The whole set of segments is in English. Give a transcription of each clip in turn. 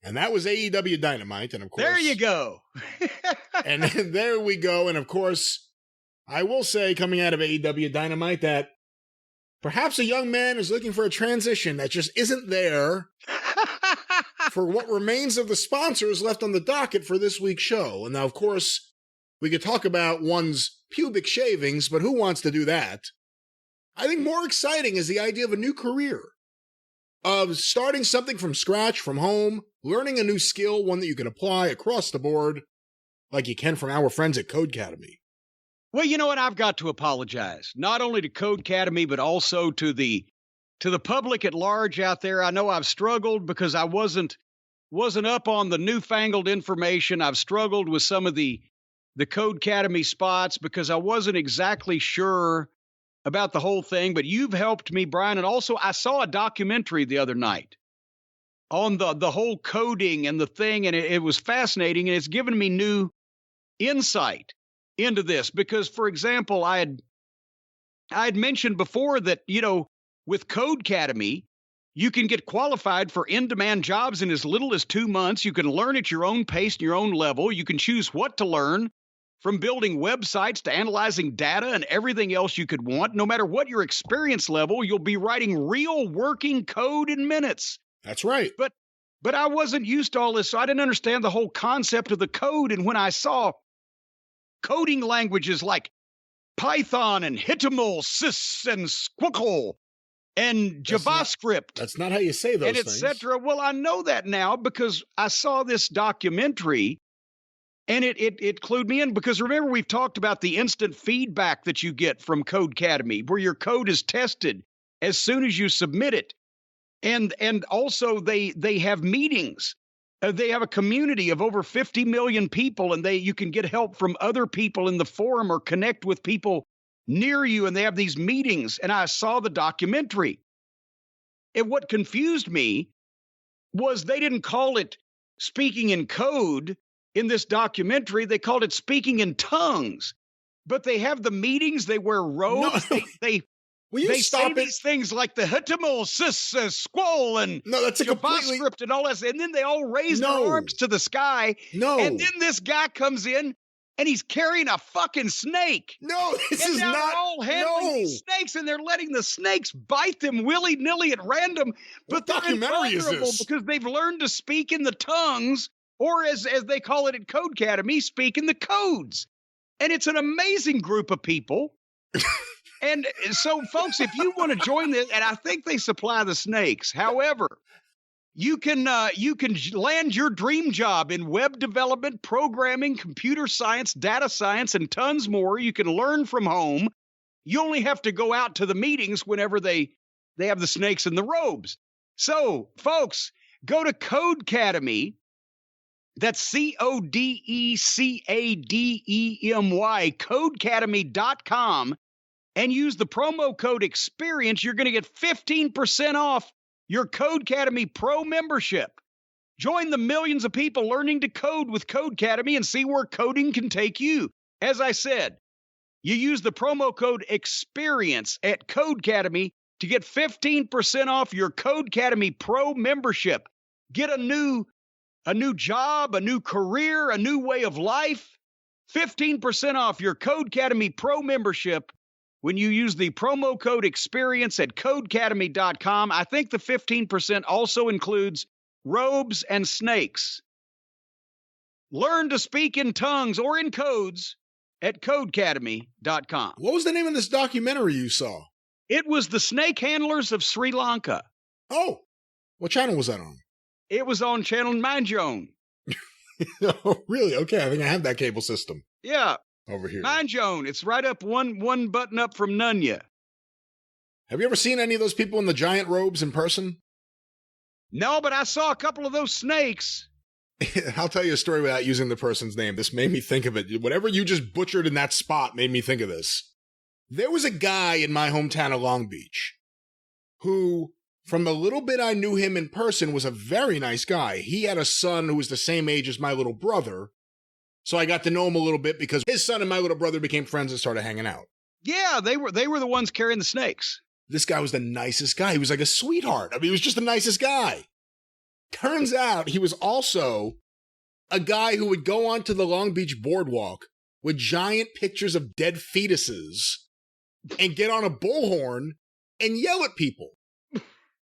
And that was AEW Dynamite. And of course, there you go. And there we go. And of course, I will say, coming out of AEW Dynamite, that perhaps a young man is looking for a transition that just isn't there for what remains of the sponsors left on the docket for this week's show. And now, of course, we could talk about one's pubic shavings, but who wants to do that? I think more exciting is the idea of a new career, of starting something from scratch, from home, learning a new skill, one that you can apply across the board, like you can from our friends at Codecademy. Well, you know what? I've got to apologize, not only to Codecademy, but also to the public at large out there. I know I've struggled because I wasn't up on the newfangled information. I've struggled with some of the Codecademy spots because I wasn't exactly sure about the whole thing, but you've helped me, Brian. And also I saw a documentary the other night on the whole coding and the thing, and it was fascinating, and it's given me new insight into this because, for example, I had mentioned before that, you know, with Codecademy, you can get qualified for in-demand jobs in as little as 2 months. You can learn at your own pace and your own level. You can choose what to learn, from building websites to analyzing data and everything else you could want. No matter what your experience level, you'll be writing real working code in minutes. That's right. But I wasn't used to all this, so I didn't understand the whole concept of the code. And when I saw coding languages like Python and HTML, Sys and Squircle and JavaScript. That's not how you say those and things. And et cetera. Well, I know that now because I saw this documentary and it clued me in because remember, we've talked about the instant feedback that you get from Codecademy where your code is tested as soon as you submit it. And also they have meetings. They have a community of over 50 million people, and you can get help from other people in the forum or connect with people near you, and they have these meetings. And I saw the documentary. And what confused me was they didn't call it speaking in code in this documentary. They called it speaking in tongues. But they have the meetings. They wear robes. No. They say these things like the HTML, Squall, and no, that's a JavaScript and all that. And then they all raise their arms to the sky. No. And then this guy comes in and he's carrying a fucking snake. No, this is not. They're all handling these snakes, and they're letting the snakes bite them willy-nilly at random. But they're invulnerable because they've learned to speak in the tongues, or as they call it at Codecademy, speak in the codes. And it's an amazing group of people. And so, folks, if you want to join this, and I think they supply the snakes. However, you can land your dream job in web development, programming, computer science, data science, and tons more. You can learn from home. You only have to go out to the meetings whenever they have the snakes in the robes. So, folks, go to Codecademy. That's Codecademy, Codecademy.com. And use the promo code EXPERIENCE. You're going to get 15% off your Codecademy Pro membership. Join the millions of people learning to code with Codecademy and see where coding can take you. As I said, you use the promo code EXPERIENCE at Codecademy to get 15% off your Codecademy Pro membership. Get a new job, a new career, a new way of life. 15% off your Codecademy Pro membership when you use the promo code EXPERIENCE at Codecademy.com. I think the 15% also includes robes and snakes. Learn to speak in tongues or in codes at Codecademy.com. What was the name of this documentary you saw? It was The Snake Handlers of Sri Lanka. Oh, what channel was that on? It was on channel Mind Your Own. Oh, really? Okay, I think I have that cable system. Yeah. Over here. Mind Your Own. It's right up one button up from Nunya. Have you ever seen any of those people in the giant robes in person? No, but I saw a couple of those snakes. I'll tell you a story without using the person's name. This made me think of it. Whatever you just butchered in that spot made me think of this. There was a guy in my hometown of Long Beach who, from the little bit I knew him in person, was a very nice guy. He had a son who was the same age as my little brother. So I got to know him a little bit because his son and my little brother became friends and started hanging out. Yeah, they were the ones carrying the snakes. This guy was the nicest guy. He was like a sweetheart. I mean, he was just the nicest guy. Turns out he was also a guy who would go onto the Long Beach boardwalk with giant pictures of dead fetuses and get on a bullhorn and yell at people.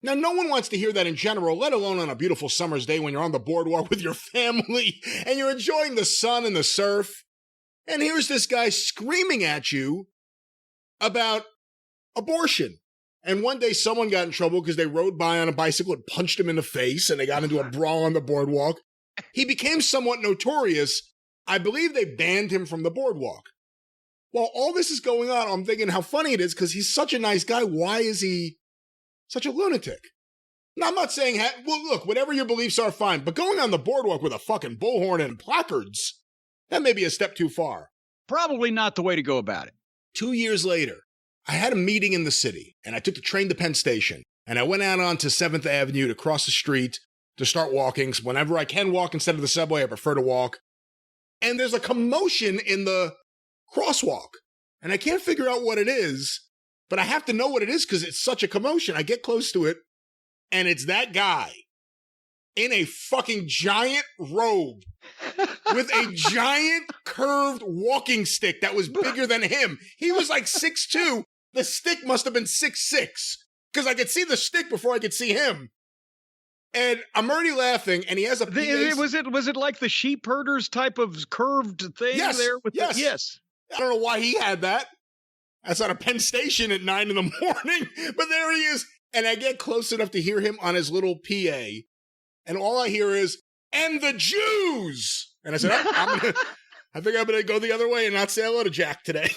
Now, no one wants to hear that in general, let alone on a beautiful summer's day when you're on the boardwalk with your family and you're enjoying the sun and the surf. And here's this guy screaming at you about abortion. And one day someone got in trouble because they rode by on a bicycle and punched him in the face and they got into a brawl on the boardwalk. He became somewhat notorious. I believe they banned him from the boardwalk. While all this is going on, I'm thinking how funny it is because he's such a nice guy. Why is he such a lunatic? Now, I'm not saying, well, look, whatever your beliefs are, fine. But going on the boardwalk with a fucking bullhorn and placards, that may be a step too far. Probably not the way to go about it. 2 years later, I had a meeting in the city, and I took the train to Penn Station, and I went out onto 7th Avenue to cross the street to start walking. So whenever I can walk instead of the subway, I prefer to walk. And there's a commotion in the crosswalk, and I can't figure out what it is, but I have to know what it is because it's such a commotion. I get close to it, and it's that guy in a fucking giant robe with a giant curved walking stick that was bigger than him. He was like 6'2". The stick must have been 6'6", because I could see the stick before I could see him. And I'm already laughing, and he has a Was it like the sheep herders type of curved thing there? Yes. I don't know why he had that. That's on a Penn Station at 9 in the morning, but there he is. And I get close enough to hear him on his little PA, and all I hear is, "And the Jews!" And I said, I think I'm going to go the other way and not say hello to Jack today.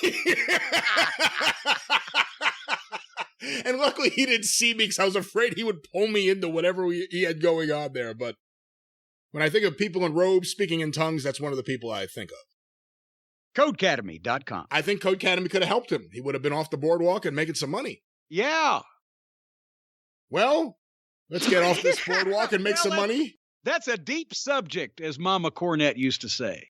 And luckily he didn't see me because I was afraid he would pull me into whatever he had going on there. But when I think of people in robes speaking in tongues, that's one of the people I think of. Codecademy.com. I think Codecademy could have helped him. He would have been off the boardwalk and making some money. Yeah. Well, let's get off this boardwalk and make some money. That's a deep subject, as Mama Cornette used to say.